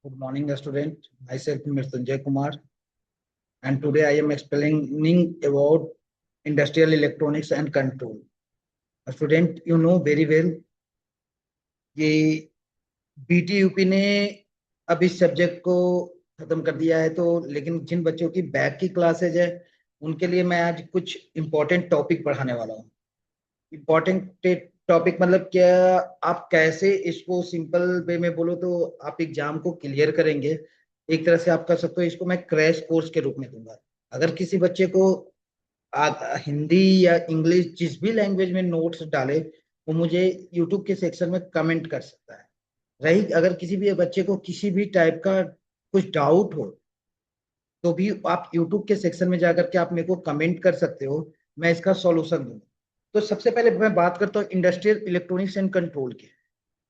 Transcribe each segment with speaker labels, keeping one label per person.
Speaker 1: Good morning, student. Myself, Mr. Sanjay Kumar, and today I am explaining about industrial electronics and control. Student, you know very well ये BTUP ने अब इस subject को खत्म कर दिया है, तो लेकिन जिन बच्चों की बैक की क्लासेज है उनके लिए मैं आज कुछ इम्पोर्टेंट टॉपिक पढ़ाने वाला हूँ। इम्पोर्टेंट टॉपिक मतलब क्या, आप कैसे इसको सिंपल वे में बोलो तो आप एग्जाम को क्लियर करेंगे। एक तरह से आप कर सकते हो, इसको मैं क्रैश कोर्स के रूप में दूंगा। अगर किसी बच्चे को हिंदी या इंग्लिश जिस भी लैंग्वेज में नोट्स डाले वो मुझे यूट्यूब के सेक्शन में कमेंट कर सकता है। रही अगर किसी भी बच्चे को किसी भी टाइप का कुछ डाउट हो तो भी आप यूट्यूब के सेक्शन में जाकर के आप मेरे को कमेंट कर सकते हो, मैं इसका सॉल्यूशन दूंगा। तो सबसे पहले मैं बात करता हूँ इंडस्ट्रियल इलेक्ट्रॉनिक्स एंड कंट्रोल की।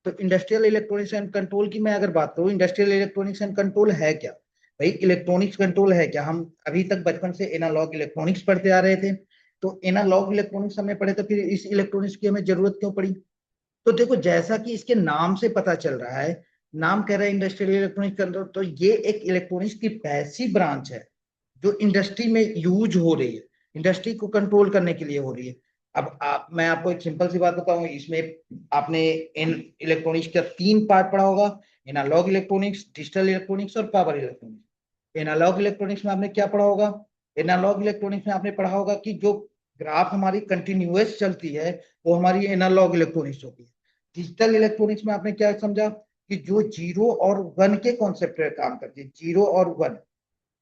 Speaker 1: तो इंडस्ट्रियल इलेक्ट्रॉनिक्स एंड कंट्रोल की मैं अगर बात करूँ, इंडस्ट्रियल इलेक्ट्रॉनिक्स एंड कंट्रोल है क्या भाई? इलेक्ट्रॉनिक्स कंट्रोल है क्या? हम अभी तक बचपन से एनालॉग इलेक्ट्रॉनिक्स पढ़ते आ रहे थे, तो एनालॉग इलेक्ट्रॉनिक्स हमने पढ़े, तो फिर इस इलेक्ट्रॉनिक्स की हमें जरूरत क्यों पड़ी? तो देखो, जैसा कि इसके नाम से पता चल रहा है, नाम कह रहा है इंडस्ट्रियल इलेक्ट्रॉनिक्स कंट्रोल, तो ये एक इलेक्ट्रॉनिक्स की ऐसी ब्रांच है जो इंडस्ट्री में यूज हो रही है, इंडस्ट्री को कंट्रोल करने के लिए हो रही है। अब मैं आपको एक सिंपल सी बात बताऊं, इसमें आपने इन इलेक्ट्रॉनिक्स का तीन पार्ट पढ़ा होगा: एनालॉग इलेक्ट्रॉनिक्स, डिजिटल इलेक्ट्रॉनिक्स और पावर इलेक्ट्रॉनिक्स। एनालॉग इलेक्ट्रॉनिक्स में आपने क्या पढ़ा होगा? एनालॉग इलेक्ट्रॉनिक्स में आपने पढ़ा होगा कि जो ग्राफ हमारी कंटिन्यूअस चलती है वो हमारी एनालॉग इलेक्ट्रॉनिक्स होती है। डिजिटल इलेक्ट्रॉनिक्स में आपने क्या समझा कि जो जीरो और वन के कॉन्सेप्ट पे काम करती है, जीरो और वन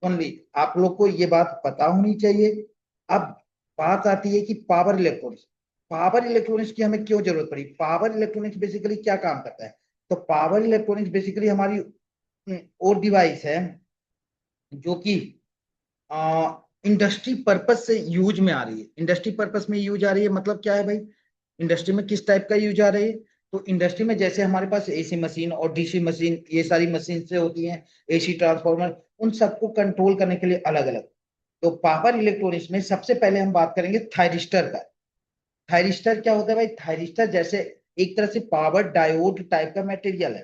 Speaker 1: ओनली। आप लोग को ये बात पता होनी चाहिए। अब बात आती है कि पावर इलेक्ट्रॉनिक्स। पावर इलेक्ट्रॉनिक्स की हमें क्यों जरूरत पड़ी? पावर इलेक्ट्रॉनिक्स बेसिकली क्या काम करता है? तो पावर इलेक्ट्रॉनिक्स बेसिकली हमारी वो डिवाइस है जो कि इंडस्ट्री पर्पज से यूज में आ रही है। इंडस्ट्री पर्पज में यूज आ रही है मतलब क्या है भाई? इंडस्ट्री में किस टाइप का यूज आ रही है? तो इंडस्ट्री में जैसे हमारे पास एसी मशीन और डीसी मशीन, ये सारी मशीन से होती हैं, एसी ट्रांसफार्मर, उन सबको कंट्रोल करने के लिए अलग अलग। तो पावर इलेक्ट्रॉनिक्स में सबसे पहले हम बात करेंगे थायरिस्टर का। थायरिस्टर क्या होता है भाई? थायरिस्टर जैसे एक तरह से पावर डायोड टाइप का मटेरियल है।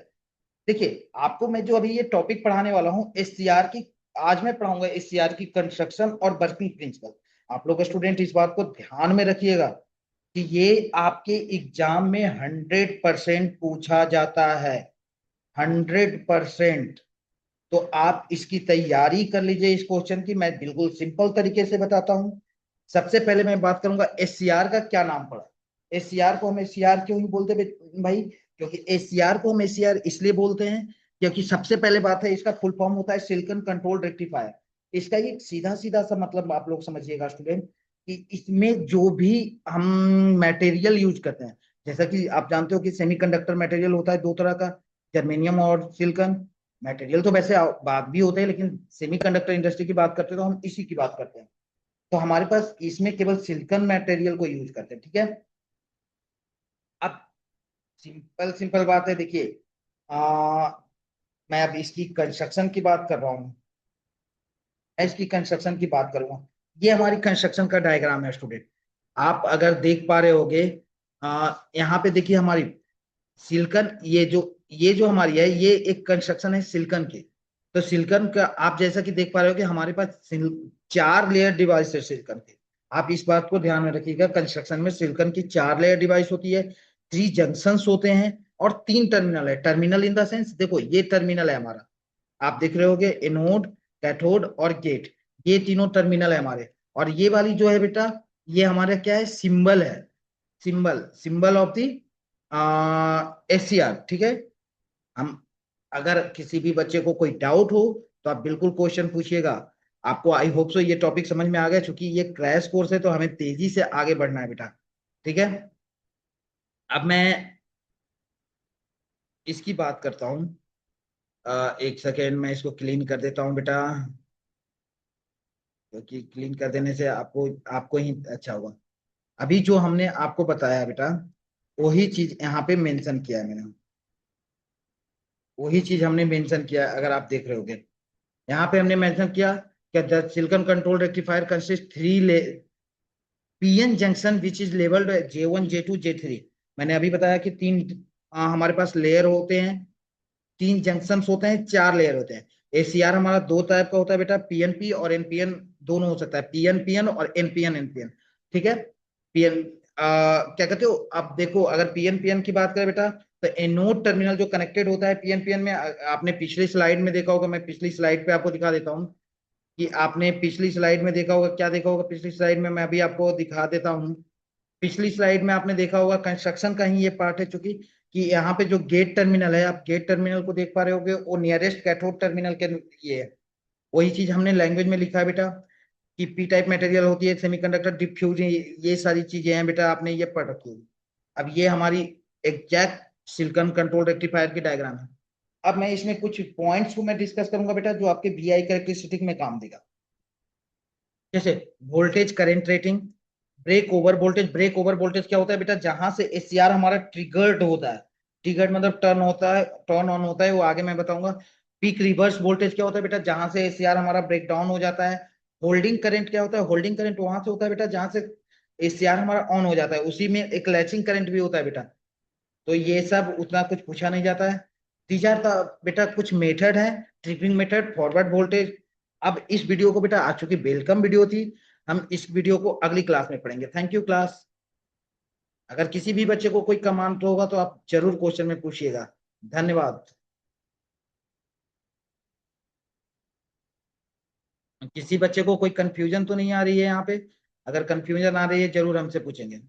Speaker 1: देखिए, आपको मैं जो अभी ये टॉपिक पढ़ाने वाला हूँ एससीआर की, आज मैं पढ़ाऊंगा एससीआर की कंस्ट्रक्शन और वर्किंग प्रिंसिपल। आप लोग स्टूडेंट इस बात को ध्यान में रखिएगा कि ये आपके एग्जाम में 100% पूछा जाता है, 100%। तो आप इसकी तैयारी कर लीजिए। इस क्वेश्चन की मैं बिल्कुल सिंपल तरीके से बताता हूं। सबसे पहले मैं बात करूंगा एससीआर का क्या नाम पड़ा। एससीआर को हम एससीआर क्यों ही बोलते भाई? क्योंकि एससीआर को हम एससीआर इसलिए बोलते हैं क्योंकि सबसे पहले बात है, इसका फुल फॉर्म होता है सिलिकॉन कंट्रोल रेक्टिफायर। इसका ये सीधा सीधा सा मतलब आप लोग समझिएगा स्टूडेंट, कि इसमें जो भी हम मटेरियल यूज करते हैं, जैसा कि आप जानते हो कि सेमीकंडक्टर मटेरियल होता है दो तरह का, जर्मेनियम और सिलिकॉन। मटेरियल तो वैसे बात भी होते हैं, लेकिन सेमीकंडक्टर इंडस्ट्री की बात करते हैं तो हम इसी की बात करते हैं। तो हमारे पास इसमें केवल सिलिकॉन मटेरियल को यूज करते हैं, ठीक है। अब सिंपल सिंपल बात है, देखिए, मैं अब इसकी कंस्ट्रक्शन की बात कर रहा हूँ। मैं इसकी कंस्ट्रक्शन की बात करूंगा। ये हमारी कंस्ट्रक्शन का डायग्राम है स्टूडेंट। आप अगर देख पा रहे होगे, यहाँ पे देखिए हमारी सिलिकॉन, ये जो हमारी है, ये एक कंस्ट्रक्शन है सिलिकॉन की। तो सिलिकॉन का आप जैसा कि देख पा रहे हो कि हमारे पास चार लेयर डिवाइस है सिलिकॉन की। आप इस बात को ध्यान में रखिएगा, कंस्ट्रक्शन में सिलिकॉन की चार लेयर डिवाइस होती है, थ्री जंक्शंस होते हैं और तीन टर्मिनल है। टर्मिनल इन द सेंस, देखो ये टर्मिनल है हमारा, आप देख रहे होगे, एनोड, कैथोड और गेट, ये तीनों टर्मिनल है हमारे। और ये वाली जो है बेटा, ये हमारा क्या है? सिंबल है, symbol symbol of the SCR, ठीक है। हम अगर किसी भी बच्चे को कोई डाउट हो तो आप बिल्कुल क्वेश्चन पूछिएगा। आपको आई होप सो ये टॉपिक समझ में आ गया, क्योंकि ये क्रैश कोर्स है तो हमें तेजी से आगे बढ़ना है बेटा, ठीक है। अब मैं इसकी बात करता हूँ। एक सेकेंड, मैं इसको क्लीन कर देता हूँ बेटा, क्योंकि क्लीन कर देने से आपको आपको ही अच्छा होगा। अभी जो हमने आपको बताया बेटा, वही चीज यहाँ पे मेंशन किया है मैंने, वही चीज हमने मेंशन किया है, अगर आप देख रहे होगे यहाँ पे हमने मेंशन किया कि the silicon control rectifier consist three PN junction which is labelled J1 J2 J3। मैंने अभी बताया कि तीन हमारे पास लेयर होते हैं, 3 जंक्शन होते हैं, 4 लेयर होते हैं। एसीआर हमारा 2 टाइप का होता है बेटा, पीएनपी और एनपीएन दोनों हो सकता है, पीएनपीएन और एनपीएन एनपीएन। ठीक है। पीएन क्या कहते हो आप, देखो अगर पीएनपीएन की बात करें बेटा, तो एनोड टर्मिनल जो कनेक्टेड होता है पीएनपीएन में, आपने पिछली स्लाइड में देखा होगा, मैं पिछली स्लाइड पे आपको दिखा देता हूँ कि आपने पिछली स्लाइड में देखा होगा, क्या देखा होगा पिछली स्लाइड में, मैं अभी आपको दिखा देता हूँ। पिछली स्लाइड में आपने देखा होगा कंस्ट्रक्शन का ही ये पार्ट है, चूंकि कि यहाँ पे जो गेट टर्मिनल है, आप गेट टर्मिनल को देख पा रहे होगे, वो नियरेस्ट कैथोड टर्मिनल के ये है। वही चीज हमने लैंग्वेज में लिखा है बेटा, कि पी टाइप मटेरियल होती है, सेमीकंडक्टर डिफ्यूजन, ये सारी चीजें हैं बेटा, आपने ये पढ़ रखी है। अब ये हमारी एग्जैक्ट सिलिकॉन कंट्रोल रेक्टिफायर की डायग्राम है। अब मैं इसमें कुछ पॉइंट्स को मैं डिस्कस करूंगा बेटा, जो आपके वीआई कैरेक्टरिस्टिक में काम देगा। जैसे voltage current rating, break over voltage. Break over voltage क्या होता है बेटा, जहां से एसीआर हमारा ट्रिगर्ड होता है, ट्रिगर्ड मतलब टर्न होता है, टर्न ऑन होता है, वो आगे मैं बताऊंगा। पीक रिवर्स वोल्टेज क्या होता है बेटा, जहां से एसीआर हमारा ब्रेक डाउन हो जाता है। होल्डिंग करंट क्या होता है, होल्डिंग करंट वहां से होता है बेटा जहां से एसीआर हमारा ऑन हो जाता है, उसी में एक लैचिंग करंट भी होता है बेटा। तो ये सब उतना कुछ पूछा नहीं जाता है। तीसरा बेटा कुछ मेथड है, ट्रिपिंग मेथड, फॉरवर्ड वोल्टेज। अब इस वीडियो को बेटा, आज चूंकि वेलकम वीडियो थी, हम इस वीडियो को अगली क्लास में पढ़ेंगे। Thank you class. अगर किसी भी बच्चे को कोई कमांड होगा तो आप जरूर क्वेश्चन में पूछिएगा। धन्यवाद। किसी बच्चे को कोई कंफ्यूजन तो नहीं आ रही है यहाँ पे? अगर कंफ्यूजन आ रही है जरूर हमसे पूछेंगे।